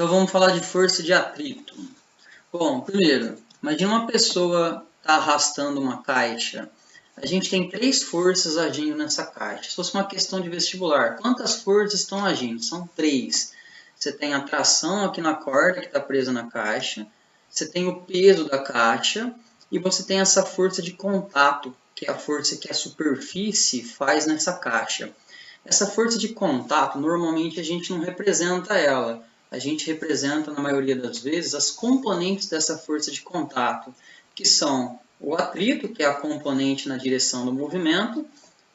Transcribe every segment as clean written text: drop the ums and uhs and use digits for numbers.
Então vamos falar de força de atrito. Bom, primeiro, imagine uma pessoa está arrastando uma caixa. A gente tem 3 forças agindo nessa caixa. Se fosse uma questão de vestibular, quantas forças estão agindo? São 3. Você tem a tração aqui na corda que está presa na caixa, você tem o peso da caixa e você tem essa força de contato, que é a força que a superfície faz nessa caixa. Essa força de contato, normalmente a gente não representa ela. A gente representa, na maioria das vezes, as componentes dessa força de contato, que são o atrito, que é a componente na direção do movimento,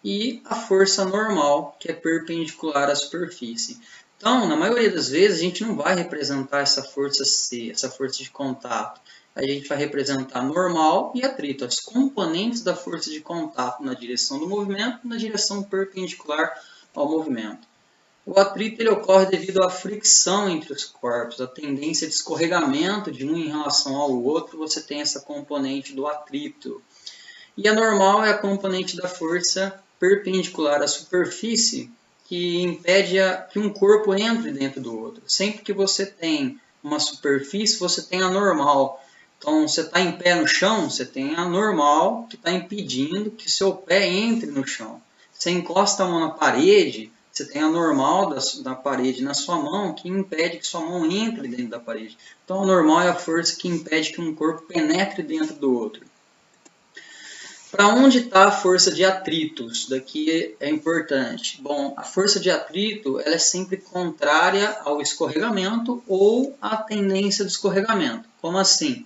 e a força normal, que é perpendicular à superfície. Então, na maioria das vezes, a gente não vai representar essa força C, essa força de contato. A gente vai representar normal e atrito, as componentes da força de contato na direção do movimento, na direção perpendicular ao movimento. O atrito ele ocorre devido à fricção entre os corpos, a tendência de escorregamento de um em relação ao outro, você tem essa componente do atrito. E a normal é a componente da força perpendicular à superfície, que impede que um corpo entre dentro do outro. Sempre que você tem uma superfície, você tem a normal. Então, você está em pé no chão, você tem a normal, que está impedindo que seu pé entre no chão. Você encosta a mão na parede, você tem a normal da parede na sua mão, que impede que sua mão entre dentro da parede. Então, a normal é a força que impede que um corpo penetre dentro do outro. Para onde está a força de atrito? Isso daqui é importante. Bom, a força de atrito ela é sempre contrária ao escorregamento ou à tendência do escorregamento. Como assim?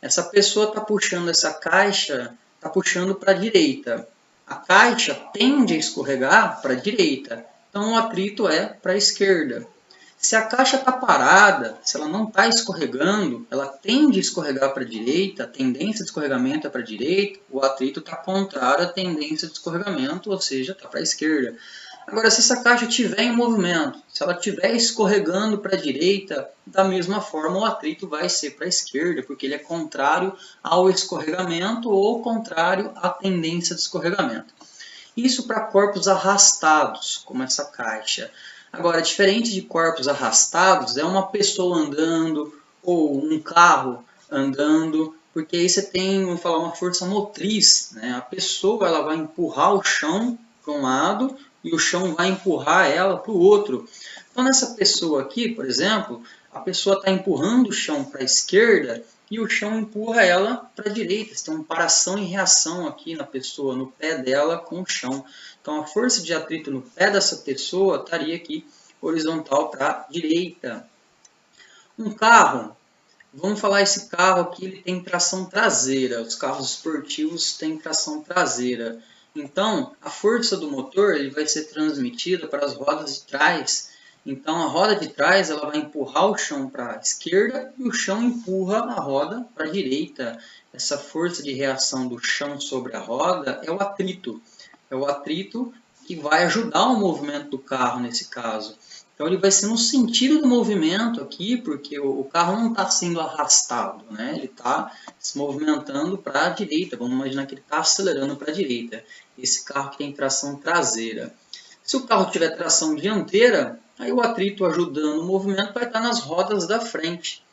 Essa pessoa está puxando essa caixa, está puxando para a direita. A caixa tende a escorregar para a direita. Então, o atrito é para a esquerda. Se a caixa está parada, se ela não está escorregando, ela tende a escorregar para a direita, a tendência de escorregamento é para a direita, o atrito está contrário à tendência de escorregamento, ou seja, está para a esquerda. Agora, se essa caixa estiver em movimento, se ela estiver escorregando para a direita, da mesma forma o atrito vai ser para a esquerda, porque ele é contrário ao escorregamento ou contrário à tendência de escorregamento. Isso para corpos arrastados, como essa caixa. Agora, diferente de corpos arrastados, é uma pessoa andando ou um carro andando, porque aí você tem, vamos falar, uma força motriz, né? A pessoa ela vai empurrar o chão para um lado e o chão vai empurrar ela para o outro. Então, nessa pessoa aqui, por exemplo, a pessoa está empurrando o chão para a esquerda e o chão empurra ela para a direita. Você tem uma ação e reação aqui na pessoa, no pé dela com o chão. Então, a força de atrito no pé dessa pessoa estaria aqui horizontal para a direita. Um carro, vamos falar esse carro aqui, ele tem tração traseira. Os carros esportivos têm tração traseira. Então, a força do motor ele vai ser transmitida para as rodas de trás. Então, a roda de trás ela vai empurrar o chão para a esquerda e o chão empurra a roda para a direita. Essa força de reação do chão sobre a roda é o atrito. É o atrito que vai ajudar o movimento do carro nesse caso. Então, ele vai ser no sentido do movimento aqui, porque o carro não está sendo arrastado, né? Ele está se movimentando para a direita. Vamos imaginar que ele está acelerando para a direita. Esse carro que tem tração traseira. Se o carro tiver tração dianteira, aí o atrito ajudando o movimento vai estar nas rodas da frente.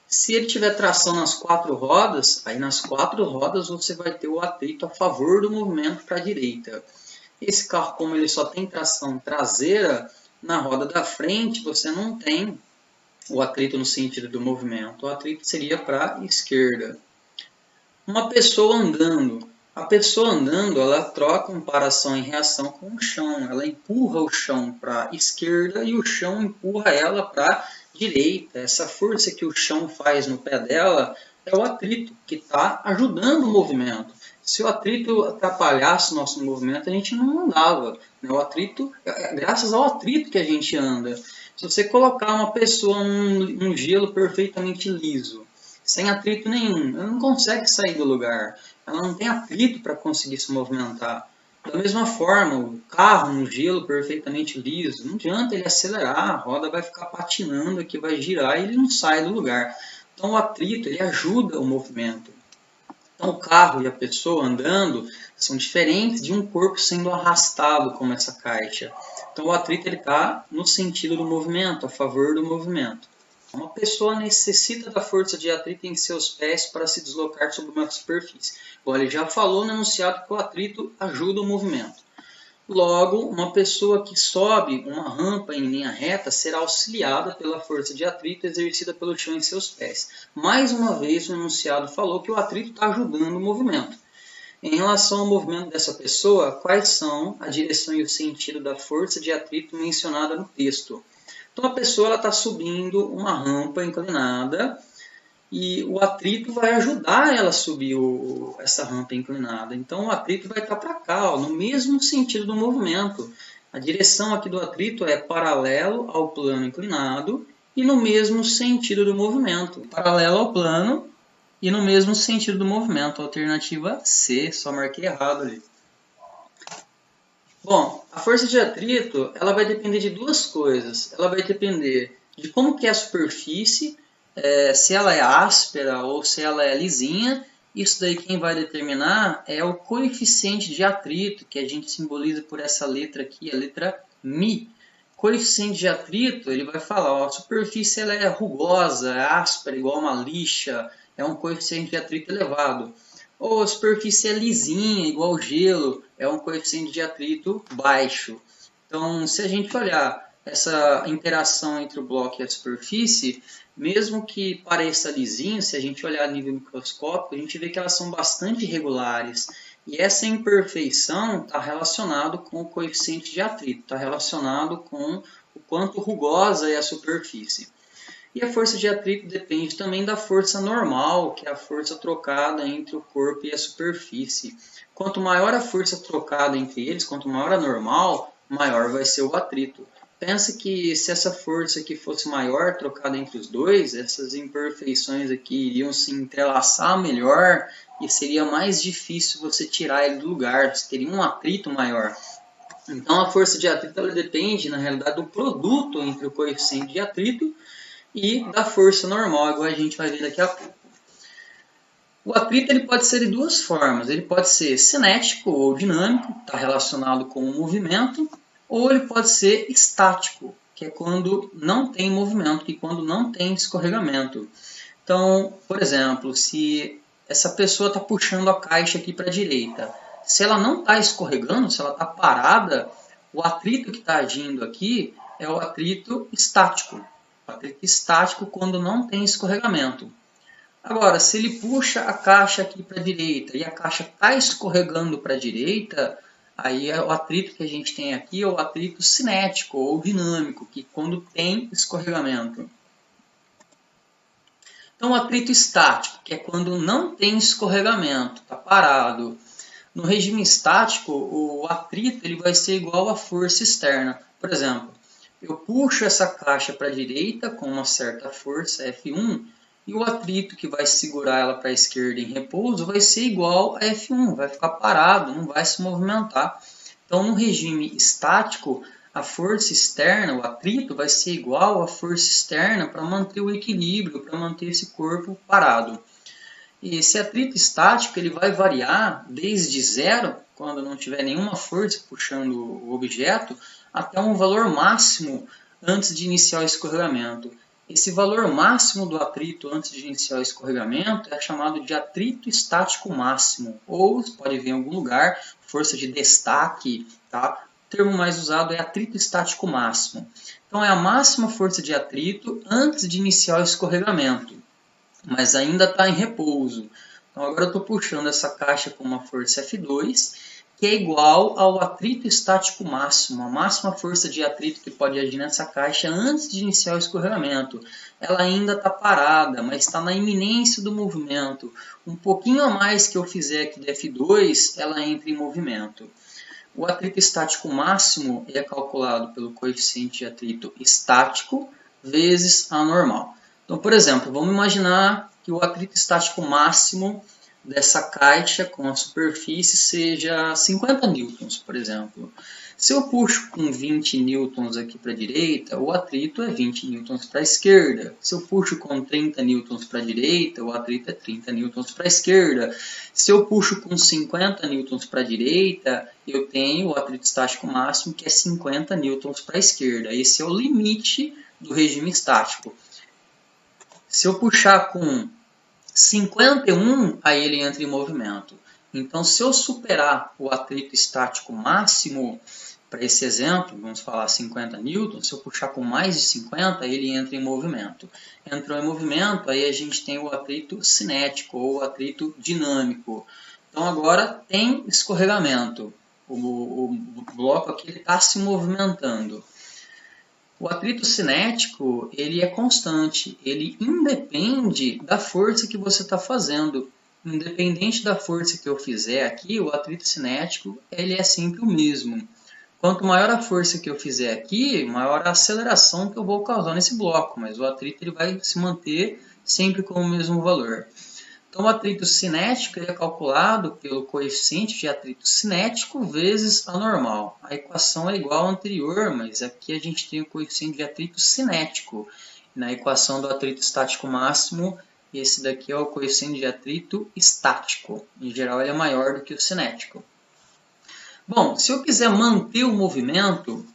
Se ele tiver tração nas 4 rodas, aí nas 4 rodas você vai ter o atrito a favor do movimento para a direita. Esse carro, como ele só tem tração traseira, na roda da frente você não tem o atrito no sentido do movimento. O atrito seria para a esquerda. Uma pessoa andando. A pessoa andando, ela troca para ação e reação com o chão. Ela empurra o chão para a esquerda e o chão empurra ela para a direita. Essa força que o chão faz no pé dela é o atrito, que está ajudando o movimento. Se o atrito atrapalhasse o nosso movimento, a gente não andava. O atrito, graças ao atrito que a gente anda. Se você colocar uma pessoa num gelo perfeitamente liso, sem atrito nenhum, ela não consegue sair do lugar. Ela não tem atrito para conseguir se movimentar. Da mesma forma, o carro no gelo perfeitamente liso, não adianta ele acelerar, a roda vai ficar patinando aqui, vai girar e ele não sai do lugar. Então o atrito ele ajuda o movimento. Então o carro e a pessoa andando são diferentes de um corpo sendo arrastado como essa caixa. Então o atrito está no sentido do movimento, a favor do movimento. Uma pessoa necessita da força de atrito em seus pés para se deslocar sobre uma superfície. Bom, ele já falou no enunciado que o atrito ajuda o movimento. Logo, uma pessoa que sobe uma rampa em linha reta será auxiliada pela força de atrito exercida pelo chão em seus pés. Mais uma vez, o enunciado falou que o atrito está ajudando o movimento. Em relação ao movimento dessa pessoa, quais são a direção e o sentido da força de atrito mencionada no texto? Então, a pessoa está subindo uma rampa inclinada e o atrito vai ajudar ela a subir essa rampa inclinada. Então o atrito vai estar para cá, ó, no mesmo sentido do movimento. A direção aqui do atrito é paralelo ao plano inclinado e no mesmo sentido do movimento. Paralelo ao plano e no mesmo sentido do movimento. Alternativa C, só marquei errado ali. Bom, a força de atrito ela vai depender de duas coisas. Ela vai depender de como que é a superfície, se ela é áspera ou se ela é lisinha. Isso daí quem vai determinar é o coeficiente de atrito, que a gente simboliza por essa letra aqui, a letra Mi. Coeficiente de atrito, ele vai falar, ó, a superfície ela é rugosa, é áspera, igual uma lixa, é um coeficiente de atrito elevado. Ou a superfície é lisinha, igual gelo, é um coeficiente de atrito baixo. Então, se a gente olhar essa interação entre o bloco e a superfície, mesmo que pareça lisinho, se a gente olhar a nível microscópico, a gente vê que elas são bastante irregulares. E essa imperfeição está relacionada com o coeficiente de atrito, está relacionado com o quanto rugosa é a superfície. E a força de atrito depende também da força normal, que é a força trocada entre o corpo e a superfície. Quanto maior a força trocada entre eles, quanto maior a normal, maior vai ser o atrito. Pensa que se essa força aqui fosse maior, trocada entre os dois, essas imperfeições aqui iriam se entrelaçar melhor e seria mais difícil você tirar ele do lugar, você teria um atrito maior. Então a força de atrito ela depende, na realidade, do produto entre o coeficiente de atrito e da força normal, igual a gente vai ver daqui a pouco. O atrito ele pode ser de duas formas, ele pode ser cinético ou dinâmico, está relacionado com o movimento, ou ele pode ser estático, que é quando não tem movimento, que é quando não tem escorregamento. Então, por exemplo, se essa pessoa está puxando a caixa aqui para a direita, se ela não está escorregando, se ela está parada, o atrito que está agindo aqui é o atrito estático. O atrito estático quando não tem escorregamento. Agora, se ele puxa a caixa aqui para a direita e a caixa está escorregando para a direita, aí o atrito que a gente tem aqui é o atrito cinético ou dinâmico, que quando tem escorregamento. Então, o atrito estático, que é quando não tem escorregamento, está parado. No regime estático, o atrito ele vai ser igual à força externa. Por exemplo, eu puxo essa caixa para a direita com uma certa força, F1, e o atrito que vai segurar ela para a esquerda em repouso vai ser igual a F1, vai ficar parado, não vai se movimentar. Então, no regime estático, a força externa, o atrito, vai ser igual à força externa para manter o equilíbrio, para manter esse corpo parado. E esse atrito estático ele vai variar desde zero, quando não tiver nenhuma força puxando o objeto, até um valor máximo antes de iniciar o escorregamento. Esse valor máximo do atrito antes de iniciar o escorregamento é chamado de atrito estático máximo, ou você pode ver em algum lugar, força de destaque, tá? O termo mais usado é atrito estático máximo. Então é a máxima força de atrito antes de iniciar o escorregamento, mas ainda está em repouso. Então agora eu estou puxando essa caixa com uma força F2, que é igual ao atrito estático máximo, a máxima força de atrito que pode agir nessa caixa antes de iniciar o escorregamento. Ela ainda está parada, mas está na iminência do movimento. Um pouquinho a mais que eu fizer aqui de F2, ela entra em movimento. O atrito estático máximo é calculado pelo coeficiente de atrito estático vezes a normal. Então, por exemplo, vamos imaginar que o atrito estático máximo dessa caixa com a superfície seja 50 newtons, por exemplo. Se eu puxo com 20 newtons aqui para a direita, o atrito é 20 newtons para a esquerda. Se eu puxo com 30 newtons para a direita, o atrito é 30 newtons para a esquerda. Se eu puxo com 50 newtons para a direita, eu tenho o atrito estático máximo, que é 50 newtons para a esquerda. Esse é o limite do regime estático. Se eu puxar com 51, aí ele entra em movimento. Então, se eu superar o atrito estático máximo, para esse exemplo, vamos falar 50 newtons, se eu puxar com mais de 50, ele entra em movimento. Entrou em movimento, aí a gente tem o atrito cinético ou atrito dinâmico. Então, agora tem escorregamento. O bloco aqui está se movimentando. O atrito cinético, ele é constante, ele independe da força que você está fazendo. Independente da força que eu fizer aqui, o atrito cinético, ele é sempre o mesmo. Quanto maior a força que eu fizer aqui, maior a aceleração que eu vou causar nesse bloco, mas o atrito ele vai se manter sempre com o mesmo valor. Então, o atrito cinético é calculado pelo coeficiente de atrito cinético vezes a normal. A equação é igual à anterior, mas aqui a gente tem o coeficiente de atrito cinético. Na equação do atrito estático máximo, esse daqui é o coeficiente de atrito estático. Em geral, ele é maior do que o cinético. Bom, se eu quiser manter o movimento,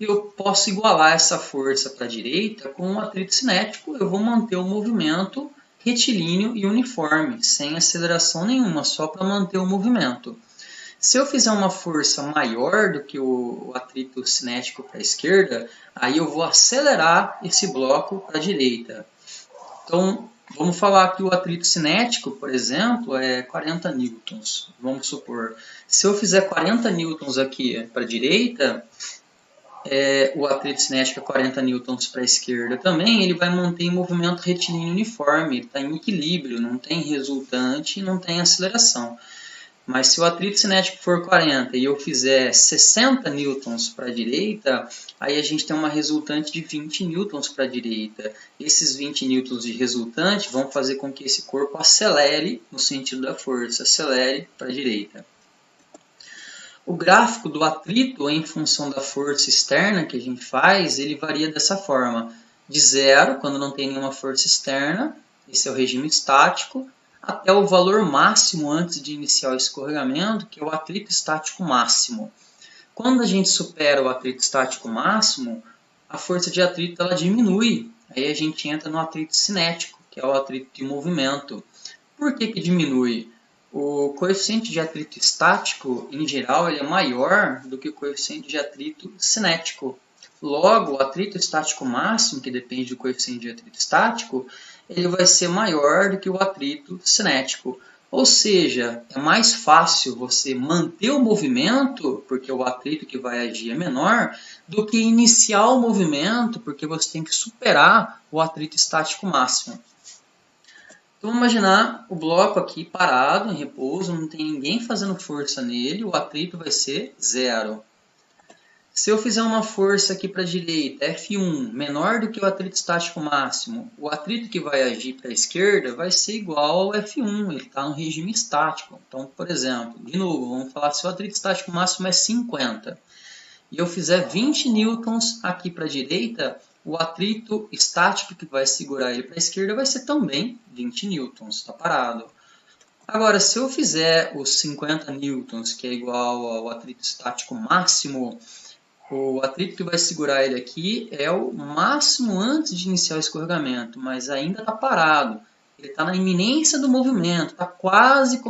eu posso igualar essa força para a direita com o atrito cinético. Eu vou manter o movimento retilíneo e uniforme, sem aceleração nenhuma, só para manter o movimento. Se eu fizer uma força maior do que o atrito cinético para a esquerda, aí eu vou acelerar esse bloco para a direita. Então, vamos falar que o atrito cinético, por exemplo, é 40 newtons. Vamos supor, se eu fizer 40 newtons aqui para a direita, o atrito cinético é 40 newtons para a esquerda também, ele vai manter em movimento retilíneo uniforme, ele está em equilíbrio, não tem resultante e não tem aceleração. Mas se o atrito cinético for 40 e eu fizer 60 newtons para a direita, aí a gente tem uma resultante de 20 newtons para a direita. Esses 20 newtons de resultante vão fazer com que esse corpo acelere no sentido da força, acelere para a direita. O gráfico do atrito em função da força externa que a gente faz, ele varia dessa forma. De 0, quando não tem nenhuma força externa, esse é o regime estático, até o valor máximo antes de iniciar o escorregamento, que é o atrito estático máximo. Quando a gente supera o atrito estático máximo, a força de atrito ela diminui. Aí a gente entra no atrito cinético, que é o atrito de movimento. Por que diminui? O coeficiente de atrito estático, em geral, ele é maior do que o coeficiente de atrito cinético. Logo, o atrito estático máximo, que depende do coeficiente de atrito estático, ele vai ser maior do que o atrito cinético. Ou seja, é mais fácil você manter o movimento, porque o atrito que vai agir é menor, do que iniciar o movimento, porque você tem que superar o atrito estático máximo. Então, vamos imaginar o bloco aqui parado, em repouso, não tem ninguém fazendo força nele, o atrito vai ser 0. Se eu fizer uma força aqui para a direita, F1, menor do que o atrito estático máximo, o atrito que vai agir para a esquerda vai ser igual ao F1, ele está no regime estático. Então, por exemplo, de novo, vamos falar se o atrito estático máximo é 50, e eu fizer 20 newtons aqui para a direita, o atrito estático que vai segurar ele para a esquerda vai ser também 20 newtons, está parado. Agora, se eu fizer os 50 newtons, que é igual ao atrito estático máximo, o atrito que vai segurar ele aqui é o máximo antes de iniciar o escorregamento, mas ainda está parado. Ele está na iminência do movimento, está quase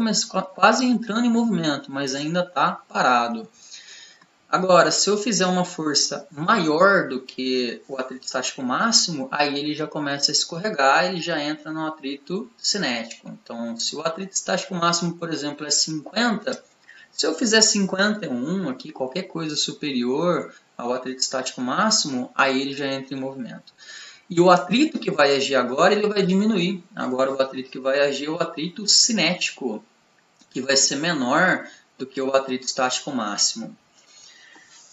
entrando em movimento, mas ainda está parado. Agora, se eu fizer uma força maior do que o atrito estático máximo, aí ele já começa a escorregar, ele já entra no atrito cinético. Então, se o atrito estático máximo, por exemplo, é 50, se eu fizer 51 aqui, qualquer coisa superior ao atrito estático máximo, aí ele já entra em movimento. E o atrito que vai agir agora, ele vai diminuir. Agora o atrito que vai agir é o atrito cinético, que vai ser menor do que o atrito estático máximo.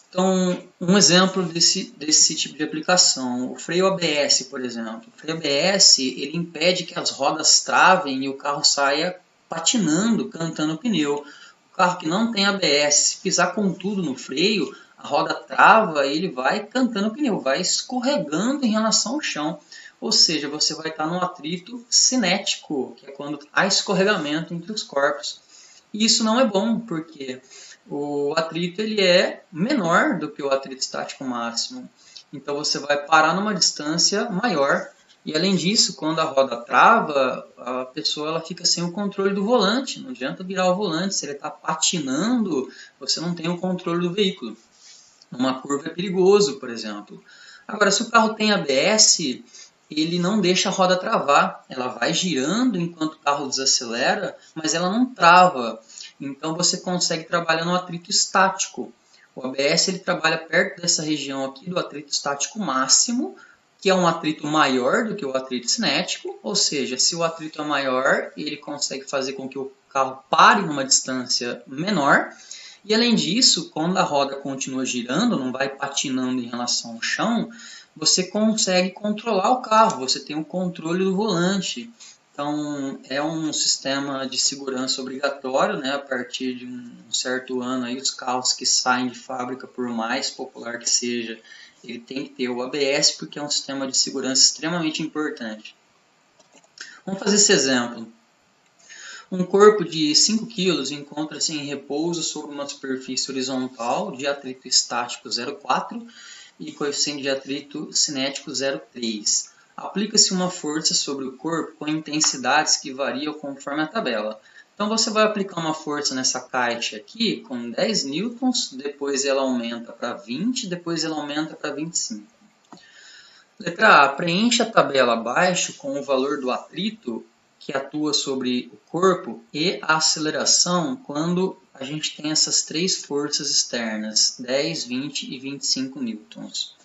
Então, um exemplo desse tipo de aplicação, o freio ABS, por exemplo. O freio ABS, ele impede que as rodas travem e o carro saia patinando, cantando o pneu. O carro que não tem ABS, se pisar com tudo no freio, a roda trava e ele vai cantando o pneu, vai escorregando em relação ao chão. Ou seja, você vai estar num atrito cinético, que é quando há escorregamento entre os corpos. E isso não é bom, porque o atrito ele é menor do que o atrito estático máximo. Então você vai parar numa distância maior E além disso, quando a roda trava, a pessoa ela fica sem o controle do volante. Não adianta virar o volante, se ele está patinando, você não tem o controle do veículo. Numa curva é perigoso, por exemplo. Agora, se o carro tem ABS, ele não deixa a roda travar. Ela vai girando enquanto o carro desacelera, mas ela não trava. Então você consegue trabalhar no atrito estático. O ABS ele trabalha perto dessa região aqui do atrito estático máximo, que é um atrito maior do que o atrito cinético, ou seja, se o atrito é maior, ele consegue fazer com que o carro pare numa distância menor. E além disso, quando a roda continua girando, não vai patinando em relação ao chão, você consegue controlar o carro, você tem o controle do volante. Então, é um sistema de segurança obrigatório, né? A partir de um certo ano, aí, os carros que saem de fábrica, por mais popular que seja, ele tem que ter o ABS, porque é um sistema de segurança extremamente importante. Vamos fazer esse exemplo. Um corpo de 5 kg encontra-se em repouso sobre uma superfície horizontal de atrito estático 0,4 e coeficiente de atrito cinético 0,3. Aplica-se uma força sobre o corpo com intensidades que variam conforme a tabela. Então você vai aplicar uma força nessa caixa aqui com 10 newtons, depois ela aumenta para 20, depois ela aumenta para 25. Letra A. Preencha a tabela abaixo com o valor do atrito que atua sobre o corpo e a aceleração quando a gente tem essas três forças externas, 10, 20 e 25 newtons.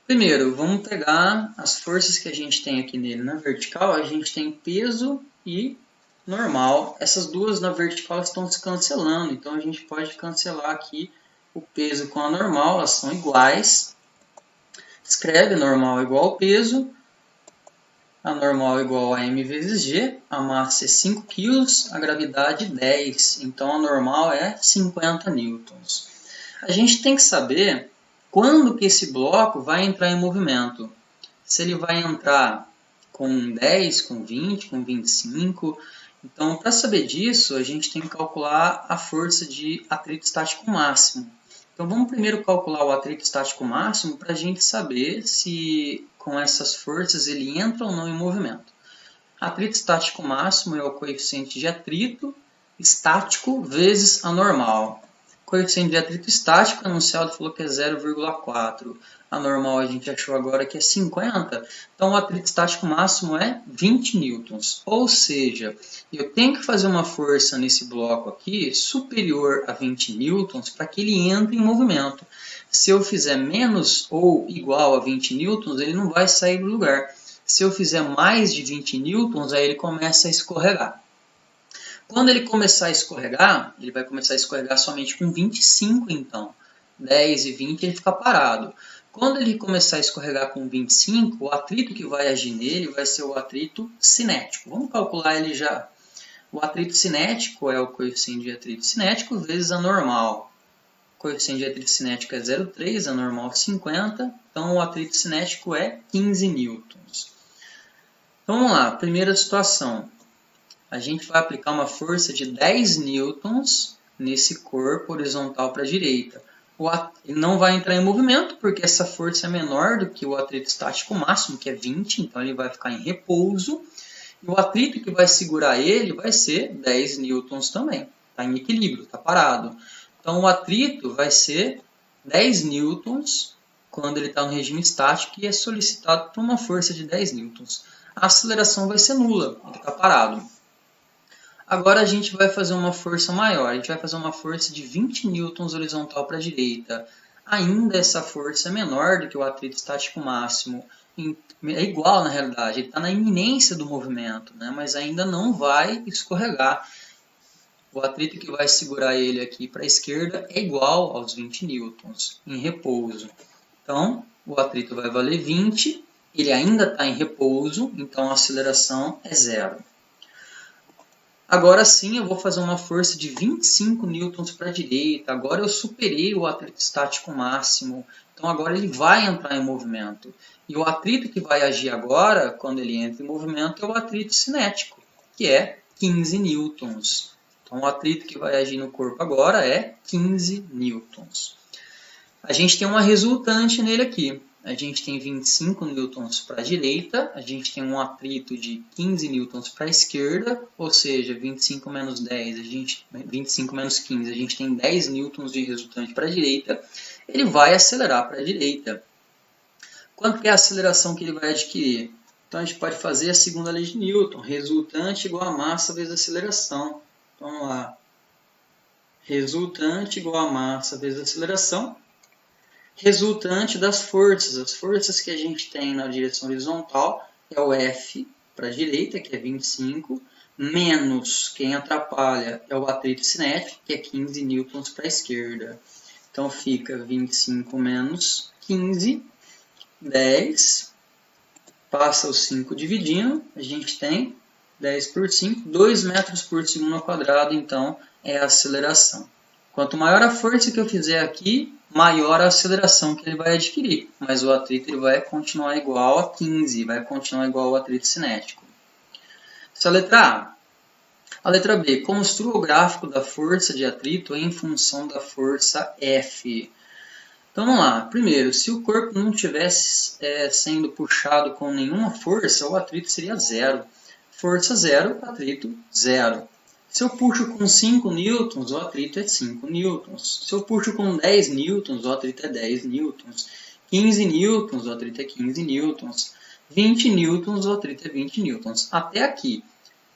Primeiro, vamos pegar as forças que a gente tem aqui nele. Na vertical, a gente tem peso e normal. Essas duas na vertical estão se cancelando, então a gente pode cancelar aqui o peso com a normal, elas são iguais. Escreve normal igual ao peso, a normal igual a m vezes g, a massa é 5 kg, a gravidade 10, então a normal é 50 newtons. A gente tem que saber quando que esse bloco vai entrar em movimento. Se ele vai entrar com 10, com 20, com 25. Então, para saber disso, a gente tem que calcular a força de atrito estático máximo. Então, vamos primeiro calcular o atrito estático máximo para a gente saber se com essas forças ele entra ou não em movimento. Atrito estático máximo é o coeficiente de atrito estático vezes a normal. Coeficiente de atrito estático, o enunciado falou que é 0,4. A normal a gente achou agora que é 50. Então, o atrito estático máximo é 20 newtons. Ou seja, eu tenho que fazer uma força nesse bloco aqui superior a 20 newtons para que ele entre em movimento. Se eu fizer menos ou igual a 20 newtons, ele não vai sair do lugar. Se eu fizer mais de 20 newtons, aí ele começa a escorregar. Quando ele começar a escorregar, ele vai começar a escorregar somente com 25, então. 10 e 20 ele fica parado. Quando ele começar a escorregar com 25, o atrito que vai agir nele vai ser o atrito cinético. Vamos calcular ele já. O atrito cinético é o coeficiente de atrito cinético vezes a normal. O coeficiente de atrito cinético é 0,3, a normal 50. Então, o atrito cinético é 15 newtons. Então, vamos lá. Primeira situação. A gente vai aplicar uma força de 10 newtons nesse corpo horizontal para a direita. Ele não vai entrar em movimento, porque essa força é menor do que o atrito estático máximo, que é 20, então ele vai ficar em repouso. E o atrito que vai segurar ele vai ser 10 newtons também. Está em equilíbrio, está parado. Então o atrito vai ser 10 newtons quando ele está no regime estático e é solicitado por uma força de 10 newtons. A aceleração vai ser nula, ele está parado. Agora a gente vai fazer uma força maior, a gente vai fazer uma força de 20 newtons horizontal para a direita. Ainda essa força é menor do que o atrito estático máximo, é igual na realidade, ele está na iminência do movimento, né? Mas ainda não vai escorregar. O atrito que vai segurar ele aqui para a esquerda é igual aos 20 newtons, em repouso. Então, o atrito vai valer 20, ele ainda está em repouso, então a aceleração é zero. Agora sim, eu vou fazer uma força de 25 newtons para a direita. Agora eu superei o atrito estático máximo. Então agora ele vai entrar em movimento. E o atrito que vai agir agora, quando ele entra em movimento, é o atrito cinético, que é 15 newtons. Então o atrito que vai agir no corpo agora é 15 newtons. A gente tem uma resultante nele aqui. a gente tem 25 newtons para a direita, a gente tem um atrito de 15 newtons para a esquerda, ou seja, 25 menos 10, 25 menos 15, a gente tem 10 newtons de resultante para a direita, ele vai acelerar para a direita. Quanto que é a aceleração que ele vai adquirir? Então a gente pode fazer a segunda lei de Newton, resultante igual a massa vezes a aceleração. Então, vamos lá. Resultante igual a massa vezes a aceleração. Resultante das forças. As forças que a gente tem na direção horizontal é o F para a direita, que é 25, menos quem atrapalha é o atrito cinético, que é 15 newtons para a esquerda. Então fica 25 menos 15, 10, passa o 5 dividindo, a gente tem 10 por 5, 2 metros por segundo ao quadrado, então é a aceleração. Quanto maior a força que eu fizer aqui, maior a aceleração que ele vai adquirir, mas o atrito ele vai continuar igual a 15, vai continuar igual ao atrito cinético. Essa é a letra A. A letra B, construa o gráfico da força de atrito em função da força F. Então vamos lá. Primeiro, se o corpo não estivesse sendo puxado com nenhuma força, o atrito seria zero. Força zero, atrito zero. Se eu puxo com 5 newtons, o atrito é 5 newtons. Se eu puxo com 10 newtons, o atrito é 10 newtons. 15 newtons, o atrito é 15 newtons. 20 newtons, o atrito é 20 newtons. Até aqui.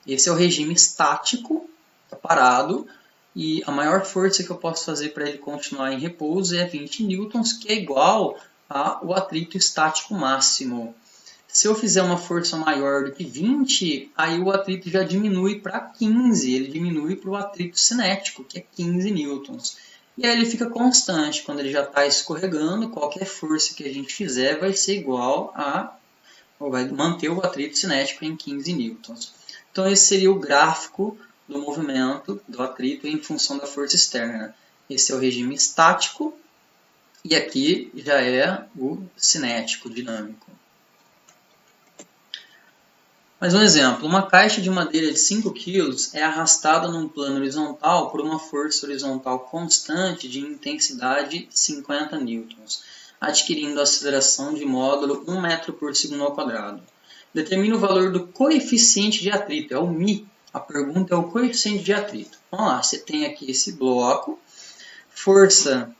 Esse é o regime estático, está parado. E a maior força que eu posso fazer para ele continuar em repouso é 20 newtons, que é igual ao atrito estático máximo. Se eu fizer uma força maior do que 20, aí o atrito já diminui para 15, ele diminui para o atrito cinético, que é 15 newtons. E aí ele fica constante, quando ele já está escorregando, qualquer força que a gente fizer vai ser igual ou vai manter o atrito cinético em 15 newtons. Então esse seria o gráfico do movimento do atrito em função da força externa. Esse é o regime estático e aqui já é o cinético, dinâmico. Mais um exemplo, uma caixa de madeira de 5 kg é arrastada num plano horizontal por uma força horizontal constante de intensidade 50 newtons, adquirindo aceleração de módulo 1 metro por segundo ao quadrado. Determine o valor do coeficiente de atrito, é o μ. A pergunta é o coeficiente de atrito. Vamos lá, você tem aqui esse bloco, força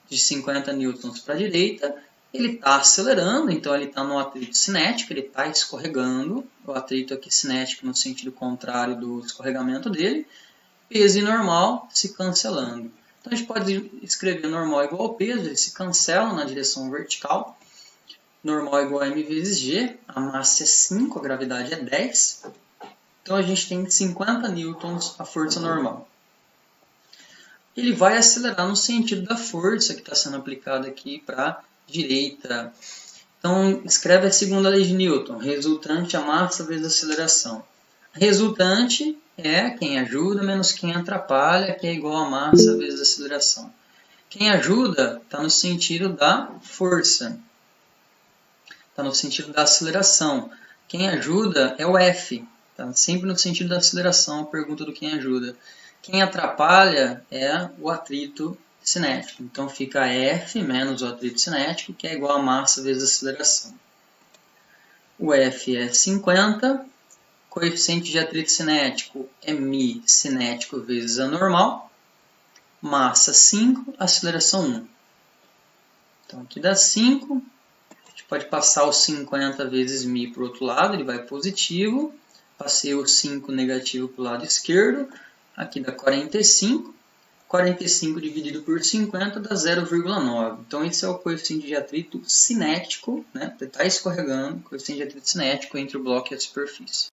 de 50 newtons para a direita, ele está acelerando, então ele está no atrito cinético, ele está escorregando, o atrito aqui cinético no sentido contrário do escorregamento dele, peso e normal se cancelando. Então a gente pode escrever normal igual ao peso, ele se cancela na direção vertical, normal igual a m vezes g, a massa é 5, a gravidade é 10, então a gente tem 50 newtons a força normal. Ele vai acelerar no sentido da força que está sendo aplicada aqui para a direita. Então, escreve a segunda lei de Newton, resultante a massa vezes a aceleração. Resultante é quem ajuda menos quem atrapalha, que é igual a massa vezes a aceleração. Quem ajuda está no sentido da força, está no sentido da aceleração. Quem ajuda é o F, está sempre no sentido da aceleração, a pergunta do quem ajuda. Quem atrapalha é o atrito cinético. Então fica F menos o atrito cinético, que é igual a massa vezes a aceleração. O F é 50, coeficiente de atrito cinético é μ cinético vezes a normal, massa 5, aceleração 1. Então aqui dá 5, a gente pode passar o 50 vezes μ para o outro lado, ele vai positivo, passei o 5 negativo para o lado esquerdo, aqui dá 45. 45 dividido por 50 dá 0,9. Então, esse é o coeficiente de atrito cinético, né? Está escorregando, coeficiente de atrito cinético entre o bloco e a superfície.